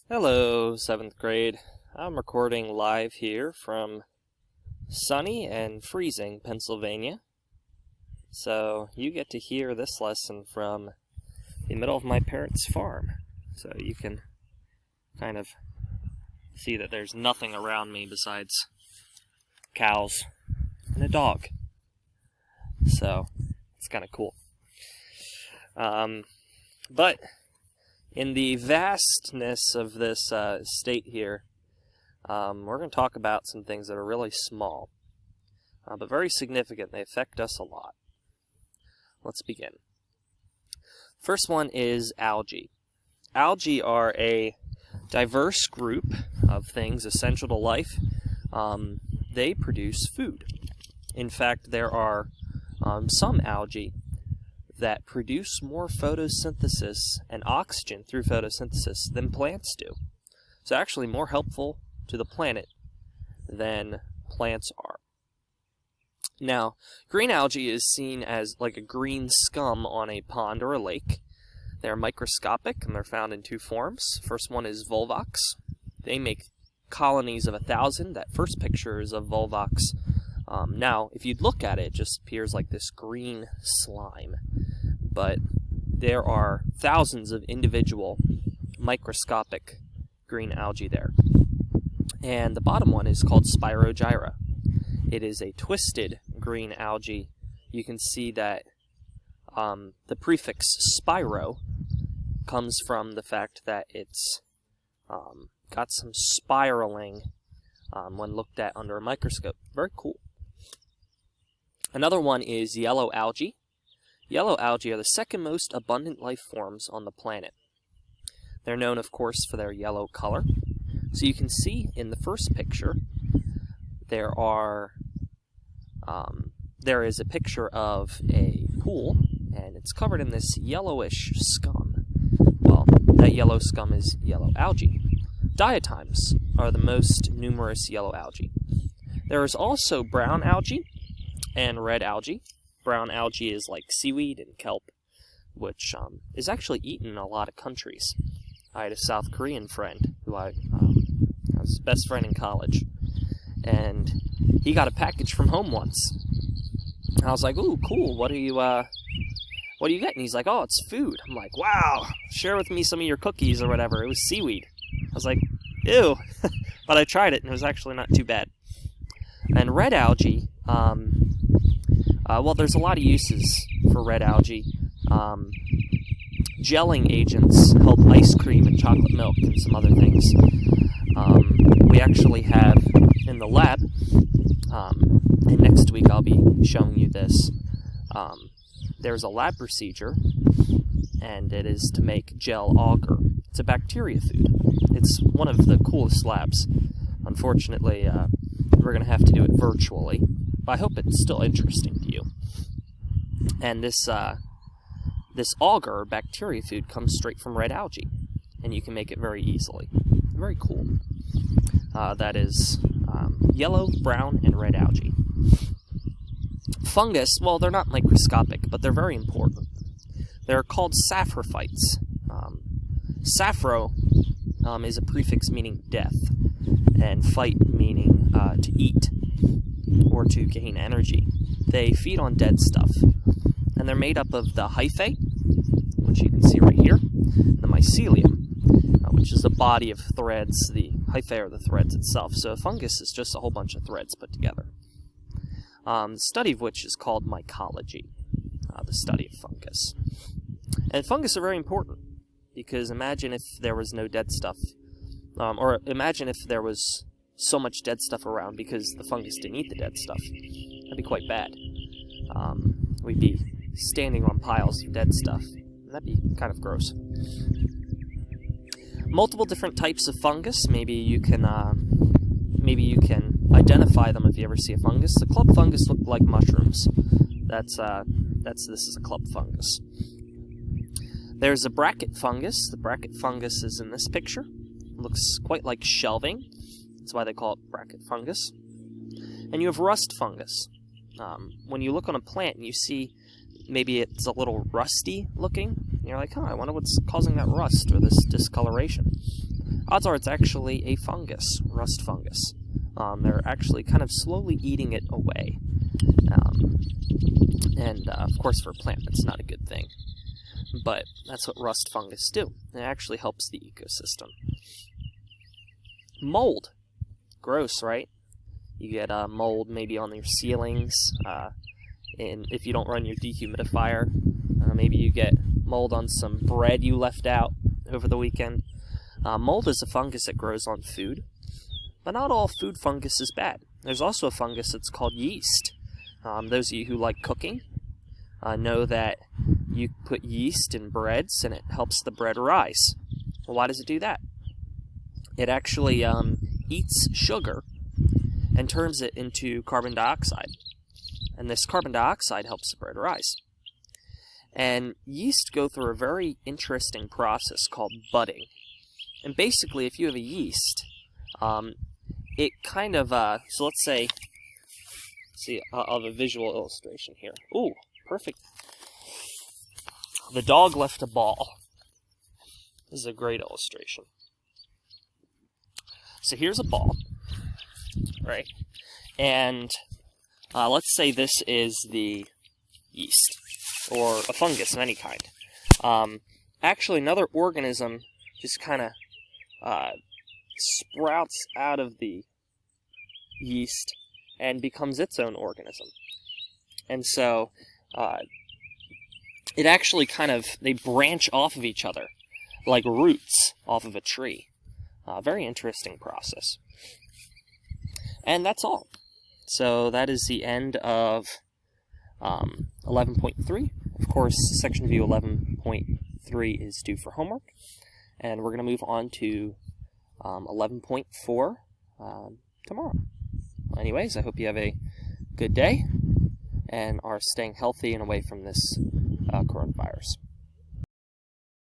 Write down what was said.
Hello, 7th grade. I'm recording live here from sunny and freezing Pennsylvania. So you get to hear this lesson from the middle of my parents' farm. So you can kind of see that there's nothing around me besides cows and a dog. So it's kind of cool. But in the vastness of this state here, we're going to talk about some things that are really small, but very significant. They affect us a lot. Let's begin. First one is algae. Algae are a diverse group of things essential to life. They produce food. In fact, there are some algae that produce more photosynthesis and oxygen through photosynthesis than plants do. So actually more helpful to the planet than plants are. Now, green algae is seen as like a green scum on a pond or a lake. They're microscopic and they're found in two forms. First one is volvox. They make colonies of 1,000. That first picture is of volvox. Now, if you'd look at it, it just appears like this green slime. But there are thousands of individual microscopic green algae there. And the bottom one is called Spirogyra. It is a twisted green algae. You can see that the prefix spiro comes from the fact that it's got some spiraling when looked at under a microscope. Very cool. Another one is yellow algae. Yellow algae are the second most abundant life forms on the planet. They're known, of course, for their yellow color. So you can see in the first picture, there is a picture of a pool, and it's covered in this yellowish scum. Well, that yellow scum is yellow algae. Diatoms are the most numerous yellow algae. There is also brown algae and red algae. Brown algae is like seaweed and kelp, which is actually eaten in a lot of countries. I had a South Korean friend who I was his best friend in college, and he got a package from home once. I was like, "Ooh, cool! What do you get?" And he's like, "Oh, it's food." I'm like, "Wow! Share with me some of your cookies or whatever." It was seaweed. I was like, "Ew!" But I tried it, and it was actually not too bad. And red algae. Well, there's a lot of uses for red algae. Gelling agents help ice cream and chocolate milk and some other things. We actually have in the lab, and next week I'll be showing you this, there's a lab procedure, and it is to make gel agar. It's a bacteria food. It's one of the coolest labs. Unfortunately, we're going to have to do it virtually. But I hope it's still interesting to you. And this agar, bacteria food, comes straight from red algae, and you can make it very easily. Very cool. That is yellow, brown, and red algae. Fungus, well, they're not microscopic, but they're very important. They're called saprophytes. Sappro is a prefix meaning death, and phyte meaning to eat or to gain energy. They feed on dead stuff, and they're made up of the hyphae, which you can see right here, the mycelium, which is a body of threads. The hyphae are the threads itself, so a fungus is just a whole bunch of threads put together. The study of which is called mycology, the study of fungus. And fungus are very important, because imagine if there was no dead stuff, or imagine if there was so much dead stuff around because the fungus didn't eat the dead stuff. That'd be quite bad. We'd be standing on piles of dead stuff. That'd be kind of gross. Multiple different types of fungus. Maybe you can identify them if you ever see a fungus. The club fungus look like mushrooms. This is a club fungus. There's a bracket fungus. The bracket fungus is in this picture. It looks quite like shelving. That's why they call it bracket fungus. And you have rust fungus. When you look on a plant and you see maybe it's a little rusty looking, and you're like, I wonder what's causing that rust or this discoloration. odds are it's actually a fungus, rust fungus. They're actually kind of slowly eating it away. Of course, for a plant, that's not a good thing. But that's what rust fungus do. It actually helps the ecosystem. Mold. Gross, right? You get mold maybe on your ceilings, and if you don't run your dehumidifier, maybe you get mold on some bread you left out over the weekend. Mold is a fungus that grows on food, but not all food fungus is bad. There's also a fungus that's called yeast. Those of you who like cooking know that you put yeast in breads and it helps the bread rise. Well, why does it do that? It actually eats sugar and turns it into carbon dioxide. And this carbon dioxide helps the bread rise. And yeast go through a very interesting process called budding. And basically, if you have a yeast, it kind of, so let's say, see, I'll have a visual illustration here. Ooh, perfect. The dog left a ball. This is a great illustration. So here's a ball, right? And let's say this is the yeast, or a fungus of any kind. Actually, another organism just kind of sprouts out of the yeast and becomes its own organism. And so it actually kind of, they branch off of each other like roots off of a tree. Very interesting process. And that's all. So that is the end of 11.3. Of course, section view 11.3 is due for homework. And we're going to move on to 11.4 tomorrow. Anyways, I hope you have a good day and are staying healthy and away from this coronavirus.